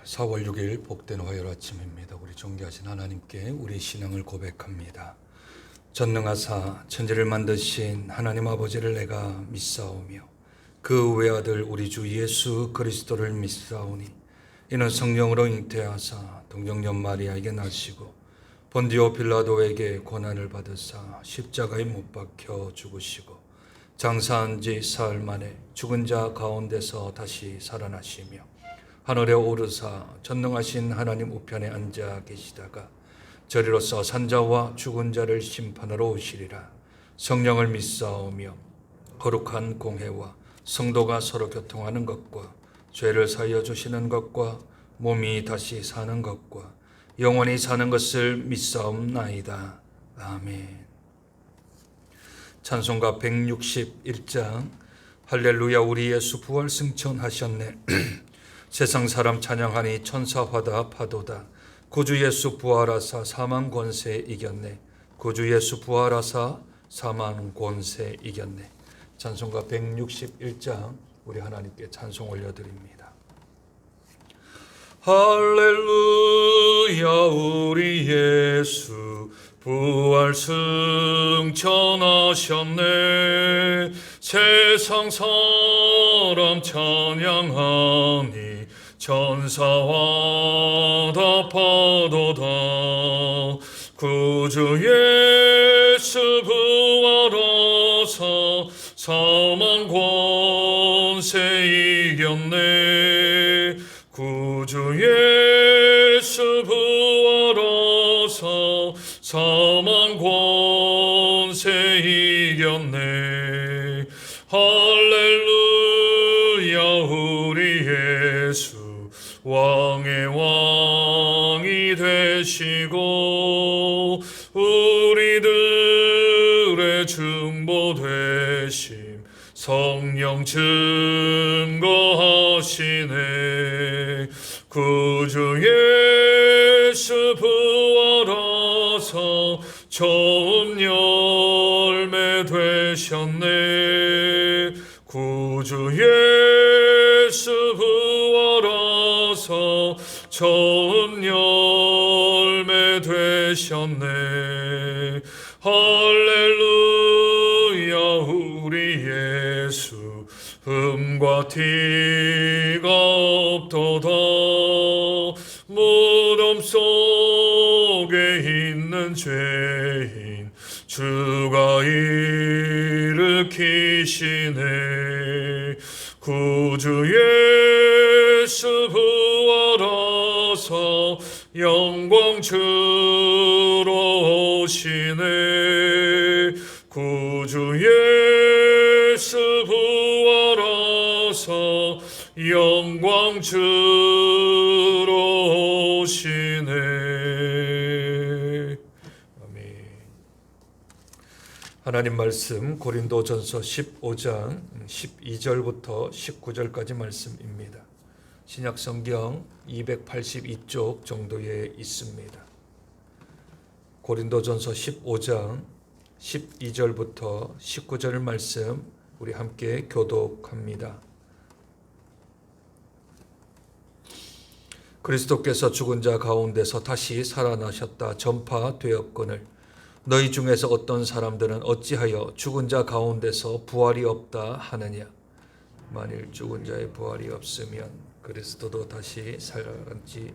4월 6일 복된 화요일 아침입니다. 우리 존귀하신 하나님께 우리 신앙을 고백합니다. 전능하사 천지를 만드신 하나님 아버지를 내가 믿사오며 그 외아들 우리 주 예수 그리스도를 믿사오니 이는 성령으로 잉태하사 동정녀 마리아에게 나시고 본디오 빌라도에게 고난을 받으사 십자가에 못 박혀 죽으시고 장사한 지 사흘 만에 죽은 자 가운데서 다시 살아나시며 하늘에 오르사 전능하신 하나님 우편에 앉아 계시다가 저리로서 산자와 죽은 자를 심판하러 오시리라. 성령을 믿사오며 거룩한 공회와 성도가 서로 교통하는 것과 죄를 사하여 주시는 것과 몸이 다시 사는 것과 영원히 사는 것을 믿사옵나이다. 아멘. 찬송가 161장 할렐루야 우리 예수 부활 승천하셨네. 세상 사람 찬양하니 천사화다 파도다. 구주 예수 부활하사 사망 권세 이겼네. 구주 예수 부활하사 사망 권세 이겼네. 찬송가 161장 우리 하나님께 찬송 올려드립니다. 할렐루야 우리 예수 부활 승천하셨네. 세상 사람 찬양하니 천사와 파도다. 구주 예수 부활하사 사망 권세 이겼네. 구주 예수 부활하사 사망 권세 이겼네. 할렐루야 우리 예수 왕의 왕이 되시고 우리들의 중보 되심 성령 증거하시네. 구주 예수 부활하사 처음 열매 되셨네. 구주 예수 부활하사 처음 열매 되셨네. 할렐루야 우리 예수 흠과 티가 없도다. 무덤 속에 있는 죄인 주가 일으키시네. 구주 예수 부활하사 영광 주로 오시네. 구주 예수 부활하사 영광 주로 오시네. 아멘. 하나님 말씀 고린도전서 15장 12절부터 19절까지 말씀입니다. 신약 성경 282쪽 정도에 있습니다. 고린도전서 15장 12절부터 19절 말씀 우리 함께 교독합니다. 그리스도께서 죽은 자 가운데서 다시 살아나셨다 전파되었거늘 너희 중에서 어떤 사람들은 어찌하여 죽은 자 가운데서 부활이 없다 하느냐. 만일 죽은 자의 부활이 없으면 그리스도도 다시 살아났지.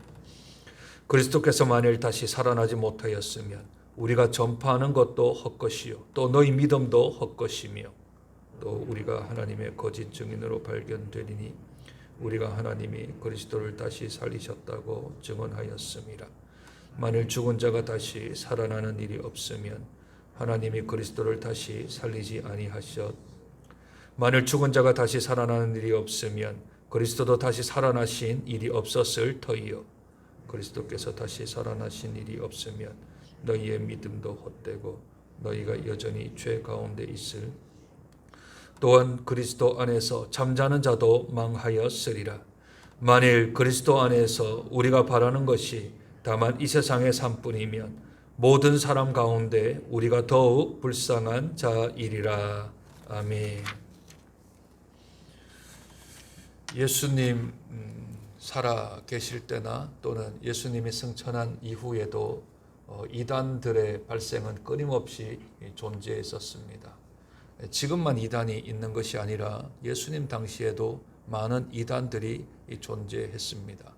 그리스도께서 만일 다시 살아나지 못하였으면 우리가 전파하는 것도 헛것이요 또 너희 믿음도 헛것이며 또 우리가 하나님의 거짓 증인으로 발견되리니 우리가 하나님이 그리스도를 다시 살리셨다고 증언하였습니다. 만일 죽은 자가 다시 살아나는 일이 없으면 하나님이 그리스도를 다시 살리지 아니하셨. 만일 죽은 자가 다시 살아나는 일이 없으면 그리스도도 다시 살아나신 일이 없었을 터이요 그리스도께서 다시 살아나신 일이 없으면 너희의 믿음도 헛되고 너희가 여전히 죄 가운데 있을. 또한 그리스도 안에서 잠자는 자도 망하였으리라. 만일 그리스도 안에서 우리가 바라는 것이 다만 이 세상의 삶뿐이면 모든 사람 가운데 우리가 더욱 불쌍한 자이리라. 아멘. 예수님 살아 계실 때나 또는 예수님이 승천한 이후에도 이단들의 발생은 끊임없이 존재했었습니다. 지금만 이단이 있는 것이 아니라 예수님 당시에도 많은 이단들이 존재했습니다.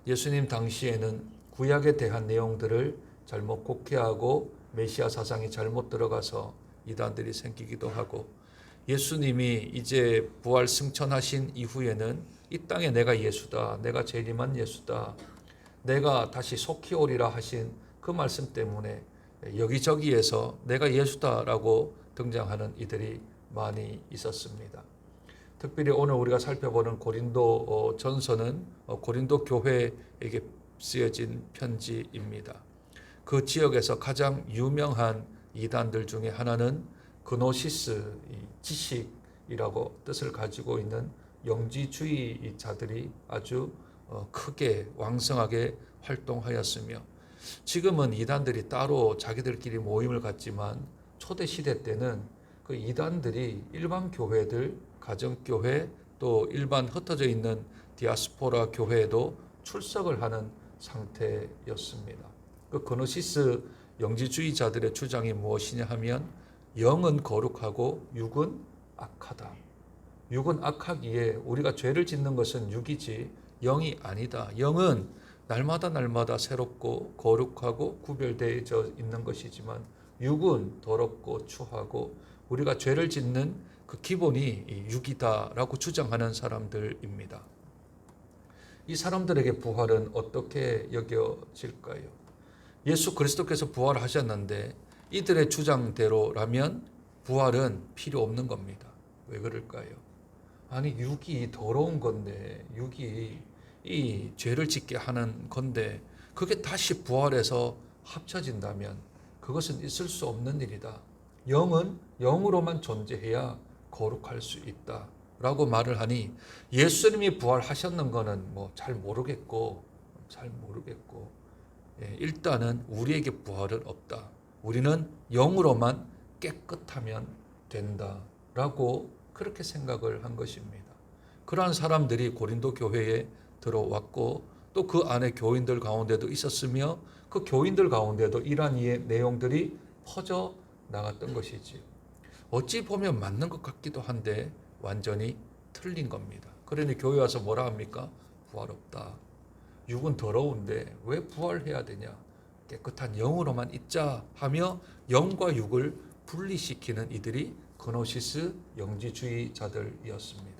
예수님 당시에는 구약에 대한 내용들을 잘못 곡해하고 메시아 사상이 잘못 들어가서 이단들이 생기기도 하고, 예수님이 이제 부활 승천하신 이후에는 이 땅에 내가 예수다, 내가 재림한 예수다, 내가 다시 속히 오리라 하신 그 말씀 때문에 여기저기에서 내가 예수다라고 등장하는 이들이 많이 있었습니다. 특별히 오늘 우리가 살펴보는 고린도 전서는 고린도 교회에게 쓰여진 편지입니다. 그 지역에서 가장 유명한 이단들 중에 하나는 그노시스, 지식이라고 뜻을 가지고 있는 영지주의자들이 아주 크게 왕성하게 활동하였으며, 지금은 이단들이 따로 자기들끼리 모임을 갖지만 초대 시대 때는 그 이단들이 일반 교회들, 가정교회, 또 일반 흩어져 있는 디아스포라 교회에도 출석을 하는 상태였습니다. 그 그노시스 영지주의자들의 주장이 무엇이냐 하면, 영은 거룩하고 육은 악하다. 육은 악하기에 우리가 죄를 짓는 것은 육이지 영이 아니다. 영은 날마다 새롭고 거룩하고 구별되어져 있는 것이지만 육은 더럽고 추하고 우리가 죄를 짓는 그 기본이 육이다라고 주장하는 사람들입니다. 이 사람들에게 부활은 어떻게 여겨질까요? 예수 그리스도께서 부활하셨는데 이들의 주장대로라면 부활은 필요 없는 겁니다. 왜 그럴까요? 아니, 육이 더러운 건데, 육이 이 죄를 짓게 하는 건데, 그게 다시 부활해서 합쳐진다면 그것은 있을 수 없는 일이다. 영은 영으로만 존재해야 거룩할 수 있다 라고 말을 하니, 예수님이 부활하셨는 거는 뭐 잘 모르겠고 일단은 우리에게 부활은 없다. 우리는 영으로만 깨끗하면 된다라고 그렇게 생각을 한 것입니다. 그러한 사람들이 고린도 교회에 들어왔고, 또 그 안에 교인들 가운데도 있었으며, 그 교인들 가운데도 이러한 내용들이 퍼져 나갔던 것이지, 어찌 보면 맞는 것 같기도 한데 완전히 틀린 겁니다. 그러니 교회 와서 뭐라 합니까? 부활 없다. 육은 더러운데 왜 부활해야 되냐? 깨끗한 영으로만 있자 하며 영과 육을 분리시키는 이들이 그노시스 영지주의자들이었습니다.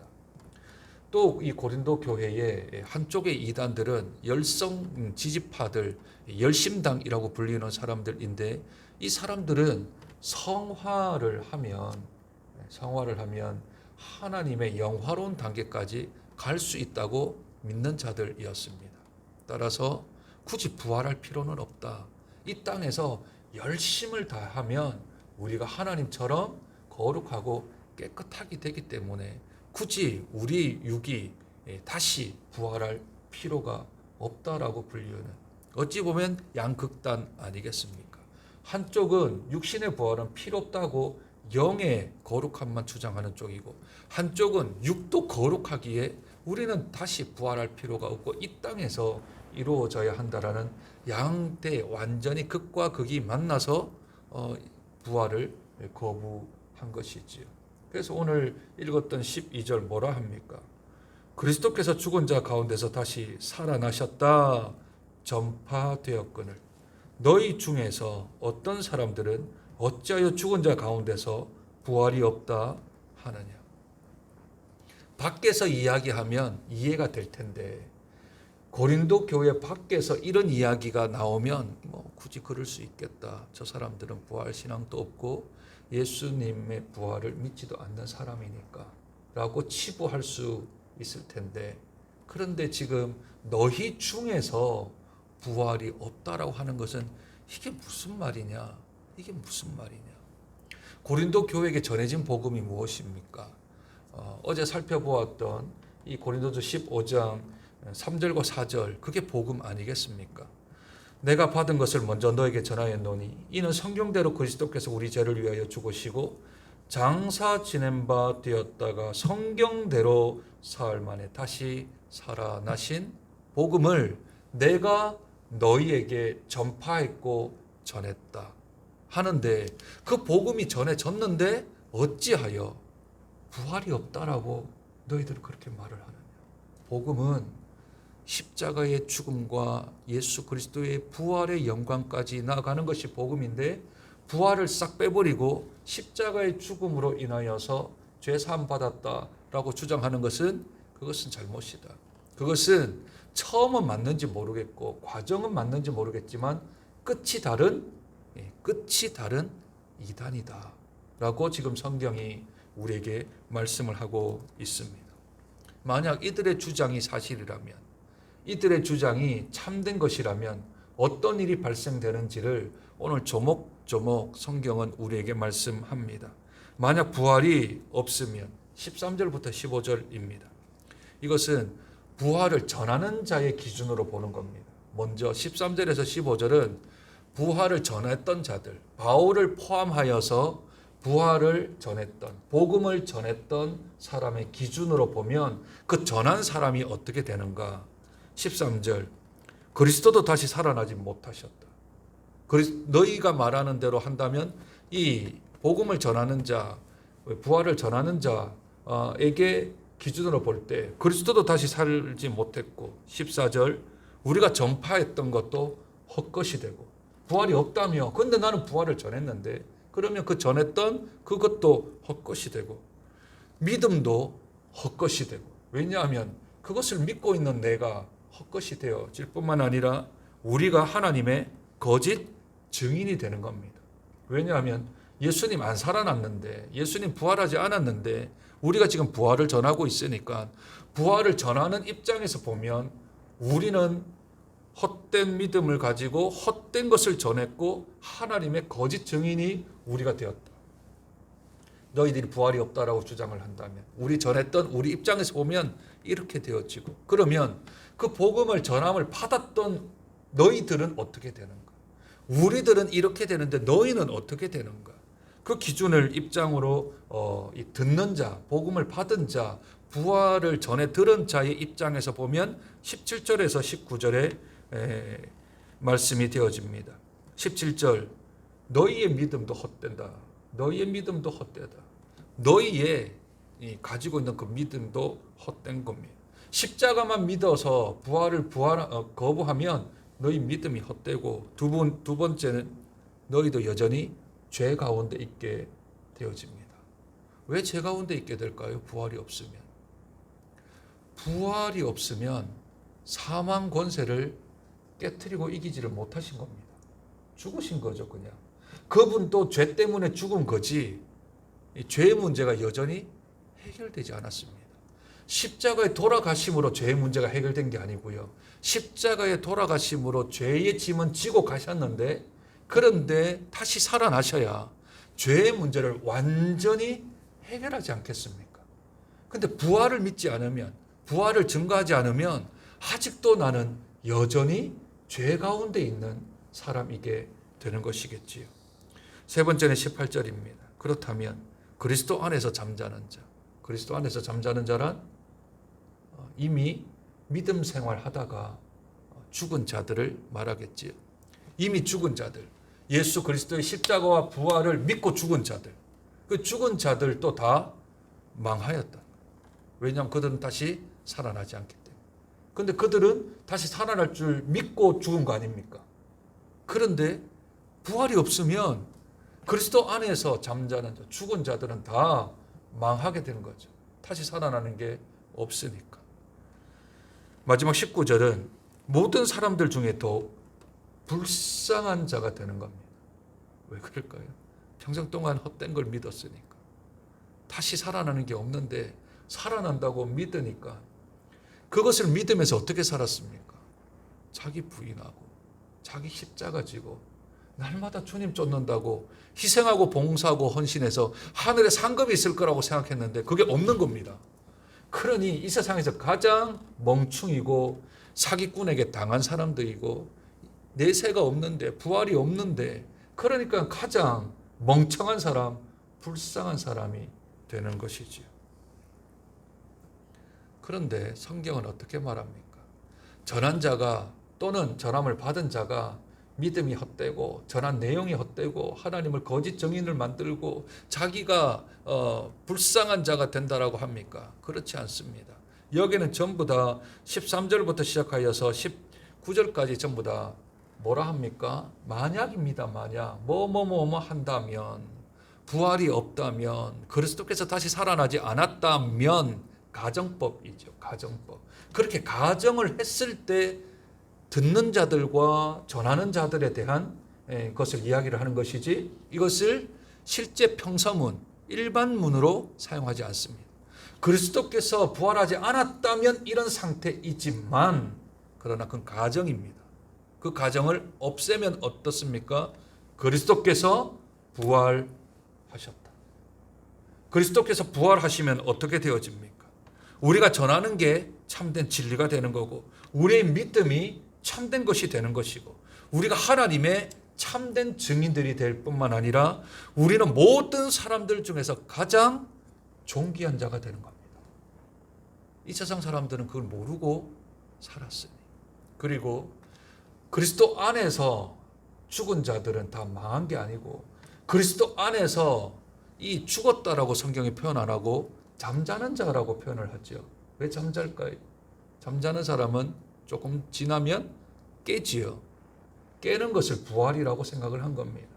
또 이 고린도 교회의 한쪽의 이단들은 열성 지지파들, 열심당이라고 불리는 사람들인데, 이 사람들은 성화를 하면 하나님의 영화로운 단계까지 갈 수 있다고 믿는 자들이었습니다. 따라서 굳이 부활할 필요는 없다. 이 땅에서 열심을 다하면 우리가 하나님처럼 거룩하고 깨끗하게 되기 때문에 굳이 우리 육이 다시 부활할 필요가 없다라고 불리는, 어찌 보면 양극단 아니겠습니까? 한쪽은 육신의 부활은 필요 없다고 영의 거룩함만 주장하는 쪽이고, 한쪽은 육도 거룩하기에 우리는 다시 부활할 필요가 없고 이 땅에서 이루어져야 한다라는 양대 완전히 극과 극이 만나서 부활을 거부한 것이지요. 그래서 오늘 읽었던 12절 뭐라 합니까? 그리스도께서 죽은 자 가운데서 다시 살아나셨다 전파되었거늘 너희 중에서 어떤 사람들은 어찌하여 죽은 자 가운데서 부활이 없다 하느냐. 밖에서 이야기하면 이해가 될 텐데, 고린도 교회 밖에서 이런 이야기가 나오면 뭐 굳이 그럴 수 있겠다. 저 사람들은 부활 신앙도 없고 예수님의 부활을 믿지도 않는 사람이니까 라고 치부할 수 있을 텐데, 그런데 지금 너희 중에서 부활이 없다라고 하는 것은 이게 무슨 말이냐? 이게 무슨 말이냐? 고린도 교회에게 전해진 복음이 무엇입니까? 어제 살펴보았던 이 고린도서 15장 3절과 4절, 그게 복음 아니겠습니까? 내가 받은 것을 먼저 너에게 전하였노니 이는 성경대로 그리스도께서 우리 죄를 위하여 죽으시고 장사 지낸 바 되었다가 성경대로 사흘 만에 다시 살아나신 복음을 내가 너희에게 전파했고 전했다 하는데 그 복음이 전해졌는데 어찌하여 부활이 없다라고 너희들은 그렇게 말을 하느냐. 복음은 십자가의 죽음과 예수 그리스도의 부활의 영광까지 나아가는 것이 복음인데 부활을 싹 빼버리고 십자가의 죽음으로 인하여서 죄 사함 받았다라고 주장하는 것은 그것은 잘못이다. 그것은 처음은 맞는지 모르겠고 과정은 맞는지 모르겠지만 끝이 다른 이단이다 라고 지금 성경이 우리에게 말씀을 하고 있습니다. 만약 이들의 주장이 사실이라면, 이들의 주장이 참된 것이라면 어떤 일이 발생되는지를 오늘 조목조목 성경은 우리에게 말씀합니다. 만약 부활이 없으면 13절부터 15절입니다. 이것은 부활을 전하는 자의 기준으로 보는 겁니다. 먼저 13절에서 15절은 부활을 전했던 자들, 바울을 포함하여서 부활을 전했던, 복음을 전했던 사람의 기준으로 보면 그 전한 사람이 어떻게 되는가? 13절, 그리스도도 다시 살아나지 못하셨다. 너희가 말하는 대로 한다면 이 복음을 전하는 자, 부활을 전하는 자에게 기준으로 볼 때 그리스도도 다시 살지 못했고, 14절, 우리가 전파했던 것도 헛것이 되고, 부활이 없다며, 근데 나는 부활을 전했는데, 그러면 그 전했던 그것도 헛것이 되고, 믿음도 헛것이 되고, 왜냐하면 그것을 믿고 있는 내가 헛것이 되어질 뿐만 아니라 우리가 하나님의 거짓 증인이 되는 겁니다. 왜냐하면 예수님 안 살아났는데, 예수님 부활하지 않았는데 우리가 지금 부활을 전하고 있으니까 부활을 전하는 입장에서 보면 우리는 헛된 믿음을 가지고 헛된 것을 전했고 하나님의 거짓 증인이 우리가 되었다. 너희들이 부활이 없다라고 주장을 한다면 우리 전했던 우리 입장에서 보면 이렇게 되어지고, 그러면 그 복음을 전함을 받았던 너희들은 어떻게 되는가? 우리들은 이렇게 되는데 너희는 어떻게 되는가? 그 기준을 입장으로 듣는 자, 복음을 받은 자, 부활을 전해 들은 자의 입장에서 보면 17절에서 19절에 말씀이 되어집니다. 17절, 너희의 믿음도 헛된다. 너희의 믿음도 헛되다. 너희의 가지고 있는 그 믿음도 헛된 겁니다. 십자가만 믿어서 부활을 거부하면 너희 믿음이 헛되고, 두 번째는 너희도 여전히 죄 가운데 있게 되어집니다. 왜 죄 가운데 있게 될까요? 부활이 없으면. 부활이 없으면 사망 권세를 깨트리고 이기지를 못하신 겁니다. 죽으신 거죠, 그냥. 그분도 죄 때문에 죽은 거지, 죄의 문제가 여전히 해결되지 않았습니다. 십자가에 돌아가심으로 죄의 문제가 해결된 게 아니고요. 십자가에 돌아가심으로 죄의 짐은 지고 가셨는데, 그런데 다시 살아나셔야 죄의 문제를 완전히 해결하지 않겠습니까? 근데 부활을 믿지 않으면, 부활을 증거하지 않으면 아직도 나는 여전히 죄 가운데 있는 사람이게 되는 것이겠지요. 세 번째는 18절입니다. 그렇다면 그리스도 안에서 잠자는 자, 그리스도 안에서 잠자는 자란 이미 믿음 생활하다가 죽은 자들을 말하겠지요. 이미 죽은 자들, 예수 그리스도의 십자가와 부활을 믿고 죽은 자들, 그 죽은 자들도 다 망하였다. 왜냐하면 그들은 다시 살아나지 않기 때문에. 그런데 그들은 다시 살아날 줄 믿고 죽은 거 아닙니까? 그런데 부활이 없으면 그리스도 안에서 잠자는 자, 죽은 자들은 다 망하게 되는 거죠. 다시 살아나는 게 없으니까. 마지막 19절은 모든 사람들 중에 더 불쌍한 자가 되는 겁니다. 왜 그럴까요? 평생 동안 헛된 걸 믿었으니까. 다시 살아나는 게 없는데 살아난다고 믿으니까, 그것을 믿으면서 어떻게 살았습니까? 자기 부인하고 자기 십자가 지고 날마다 주님 쫓는다고 희생하고 봉사하고 헌신해서 하늘에 상급이 있을 거라고 생각했는데 그게 없는 겁니다. 그러니 이 세상에서 가장 멍충이고 사기꾼에게 당한 사람들이고, 내세가 없는데 부활이 없는데, 그러니까 가장 멍청한 사람, 불쌍한 사람이 되는 것이지요. 그런데 성경은 어떻게 말합니까? 전한 자가 또는 전함을 받은 자가 믿음이 헛되고 전한 내용이 헛되고 하나님을 거짓 증인을 만들고 자기가 불쌍한 자가 된다라고 합니까? 그렇지 않습니다. 여기는 전부 다 13절부터 시작하여서 19절까지 전부 다 뭐라 합니까? 만약입니다. 만약 뭐뭐 한다면, 부활이 없다면, 그리스도께서 다시 살아나지 않았다면, 가정법이죠. 가정법. 그렇게 가정을 했을 때 듣는 자들과 전하는 자들에 대한 것을 이야기를 하는 것이지, 이것을 실제 평서문, 일반문으로 사용하지 않습니다. 그리스도께서 부활하지 않았다면 이런 상태이지만, 그러나 그건 가정입니다. 그 가정을 없애면 어떻습니까? 그리스도께서 부활하셨다. 그리스도께서 부활하시면 어떻게 되어집니까? 우리가 전하는 게 참된 진리가 되는 거고, 우리의 믿음이 참된 것이 되는 것이고, 우리가 하나님의 참된 증인들이 될 뿐만 아니라 우리는 모든 사람들 중에서 가장 존귀한 자가 되는 겁니다. 이 세상 사람들은 그걸 모르고 살았으니. 그리고 그리스도 안에서 죽은 자들은 다 망한 게 아니고, 그리스도 안에서 이 죽었다라고 성경이 표현 안 하고 잠자는 자라고 표현을 하죠. 왜 잠잘까요? 잠자는 사람은 조금 지나면 깨지요. 깨는 것을 부활이라고 생각을 한 겁니다.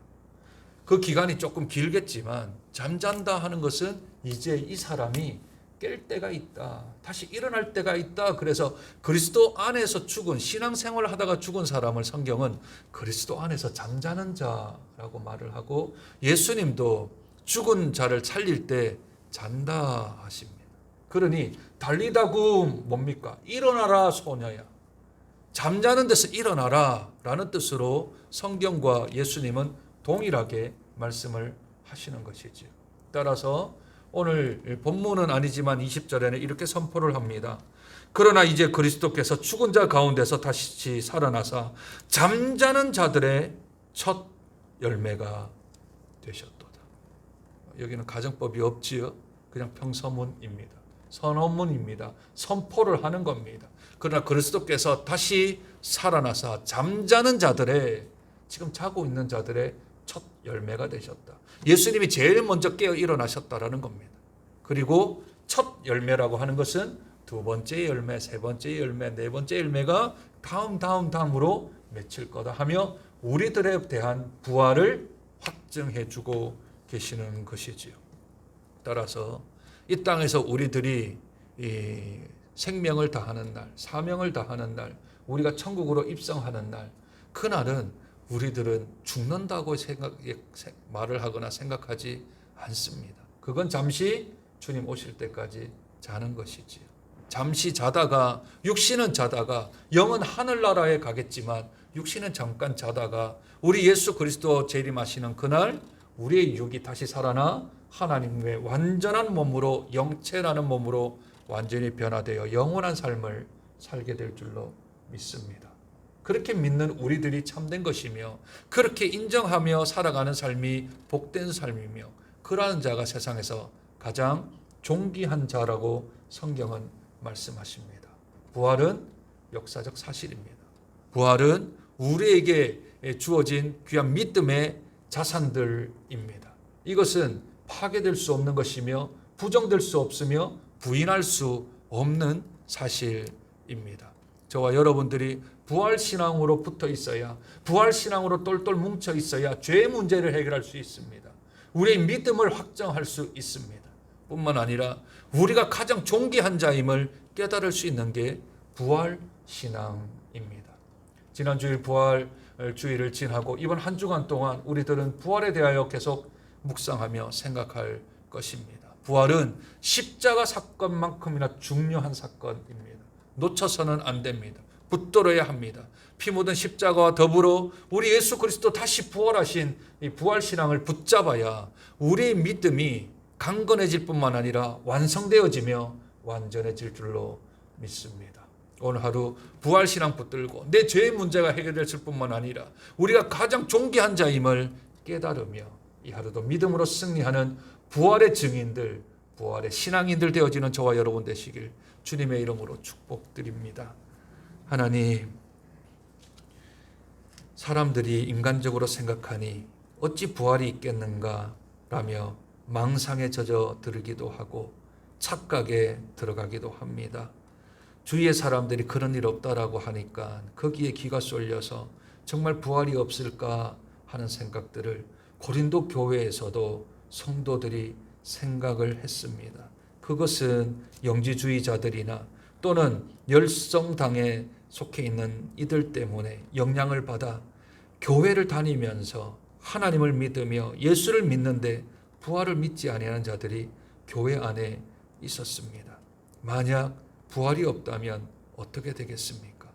그 기간이 조금 길겠지만 잠잔다 하는 것은 이제 이 사람이 깰 때가 있다. 다시 일어날 때가 있다. 그래서 그리스도 안에서 죽은, 신앙생활을 하다가 죽은 사람을 성경은 그리스도 안에서 잠자는 자라고 말을 하고, 예수님도 죽은 자를 살릴 때 잔다 하십니다. 그러니 달리다구 뭡니까? 일어나라 소녀야. 잠자는 데서 일어나라 라는 뜻으로 성경과 예수님은 동일하게 말씀을 하시는 것이지요. 따라서 오늘 본문은 아니지만 20절에는 이렇게 선포를 합니다. 그러나 이제 그리스도께서 죽은 자 가운데서 다시 살아나사 잠자는 자들의 첫 열매가 되셨도다. 여기는 가정법이 없지요. 그냥 평서문입니다. 선언문입니다. 선포를 하는 겁니다. 그러나 그리스도께서 다시 살아나사 잠자는 자들의, 지금 자고 있는 자들의 첫 열매가 되셨다. 예수님이 제일 먼저 깨어 일어나셨다라는 겁니다. 그리고 첫 열매라고 하는 것은 두 번째 열매, 세 번째 열매, 네 번째 열매가 다음으로 맺힐 거다 하며 우리들에 대한 부활을 확증해 주고 계시는 것이지요. 따라서 이 땅에서 우리들이 이 생명을 다하는 날, 사명을 다하는 날, 우리가 천국으로 입성하는 날, 그날은 우리들은 죽는다고 말을 하거나 생각하지 않습니다. 그건 잠시 주님 오실 때까지 자는 것이지요. 잠시 자다가, 육신은 자다가 영은 하늘나라에 가겠지만 육신은 잠깐 자다가 우리 예수 그리스도 재림하시는 그날 우리의 육이 다시 살아나 하나님의 완전한 몸으로, 영체라는 몸으로 완전히 변화되어 영원한 삶을 살게 될 줄로 믿습니다. 그렇게 믿는 우리들이 참된 것이며, 그렇게 인정하며 살아가는 삶이 복된 삶이며, 그러한 자가 세상에서 가장 존귀한 자라고 성경은 말씀하십니다. 부활은 역사적 사실입니다. 부활은 우리에게 주어진 귀한 믿음의 자산들입니다. 이것은 파괴될 수 없는 것이며 부정될 수 없으며 부인할 수 없는 사실입니다. 저와 여러분들이 부활신앙으로 붙어 있어야, 부활신앙으로 똘똘 뭉쳐 있어야 죄의 문제를 해결할 수 있습니다. 우리의 믿음을 확정할 수 있습니다. 뿐만 아니라 우리가 가장 존귀한 자임을 깨달을 수 있는 게 부활신앙입니다. 지난주일 부활주의를 지나고 이번 한 주간 동안 우리들은 부활에 대하여 계속 묵상하며 생각할 것입니다. 부활은 십자가 사건만큼이나 중요한 사건입니다. 놓쳐서는 안 됩니다. 붙들어야 합니다. 피 묻은 십자가와 더불어 우리 예수 그리스도 다시 부활하신 이 부활신앙을 붙잡아야 우리의 믿음이 강건해질 뿐만 아니라 완성되어지며 완전해질 줄로 믿습니다. 오늘 하루 부활신앙 붙들고 내 죄의 문제가 해결됐을 뿐만 아니라 우리가 가장 존귀한 자임을 깨달으며 이 하루도 믿음으로 승리하는 부활의 증인들, 부활의 신앙인들 되어지는 저와 여러분 되시길 주님의 이름으로 축복드립니다. 하나님, 사람들이 인간적으로 생각하니 어찌 부활이 있겠는가 라며 망상에 젖어들기도 하고 착각에 들어가기도 합니다. 주위의 사람들이 그런 일 없다라고 하니까 거기에 귀가 쏠려서 정말 부활이 없을까 하는 생각들을 고린도 교회에서도 성도들이 생각을 했습니다. 그것은 영지주의자들이나 또는 열성당에 속해 있는 이들 때문에 영향을 받아 교회를 다니면서 하나님을 믿으며 예수를 믿는데 부활을 믿지 아니하는 자들이 교회 안에 있었습니다. 만약 부활이 없다면 어떻게 되겠습니까?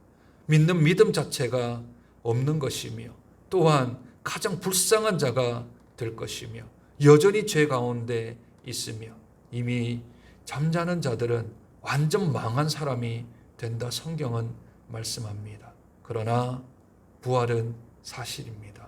믿는 믿음 자체가 없는 것이며 또한 가장 불쌍한 자가 될 것이며 여전히 죄 가운데 있으며 이미 잠자는 자들은 완전 망한 사람이 된다 성경은 말씀합니다. 그러나 부활은 사실입니다.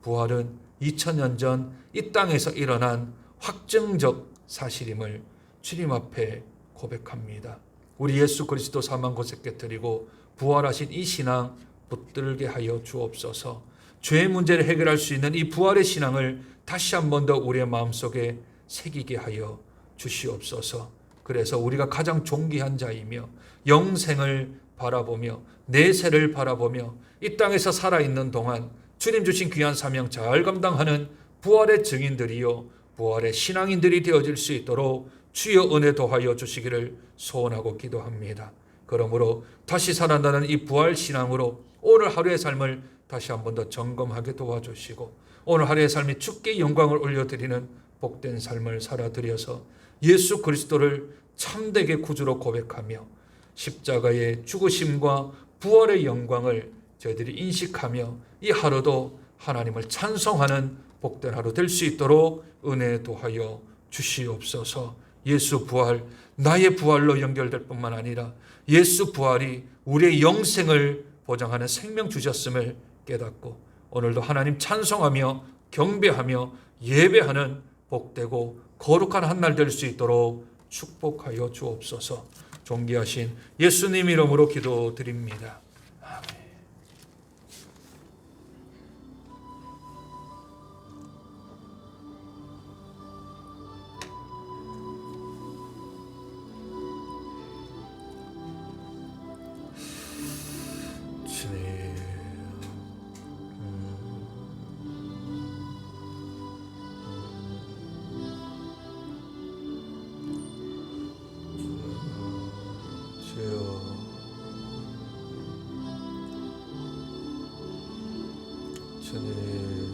부활은 2000년 전 이 땅에서 일어난 확정적 사실임을 주님 앞에 고백합니다. 우리 예수 그리스도 사망 고색 깨뜨리고 부활하신 이 신앙 붙들게 하여 주옵소서. 죄의 문제를 해결할 수 있는 이 부활의 신앙을 다시 한 번 더 우리의 마음속에 새기게 하여 주시옵소서. 그래서 우리가 가장 존귀한 자이며 영생을 바라보며 내세를 바라보며 이 땅에서 살아있는 동안 주님 주신 귀한 사명 잘 감당하는 부활의 증인들이요 부활의 신앙인들이 되어질 수 있도록 주여 은혜 도하여 주시기를 소원하고 기도합니다. 그러므로 다시 살아나는 이 부활 신앙으로 오늘 하루의 삶을 다시 한 번 더 점검하게 도와주시고 오늘 하루의 삶이 주께 영광을 올려드리는 복된 삶을 살아드려서 예수 그리스도를 참되게 구주로 고백하며 십자가의 죽으심과 부활의 영광을 저희들이 인식하며 이 하루도 하나님을 찬송하는 복된 하루 될 수 있도록 은혜 도하여 주시옵소서. 예수 부활, 나의 부활로 연결될 뿐만 아니라 예수 부활이 우리의 영생을 보장하는 생명 주셨음을 깨닫고 오늘도 하나님 찬송하며 경배하며 예배하는 복되고 거룩한 한 날 될 수 있도록 축복하여 주옵소서. 존귀하신 예수님 이름으로 기도드립니다. 아멘. 주님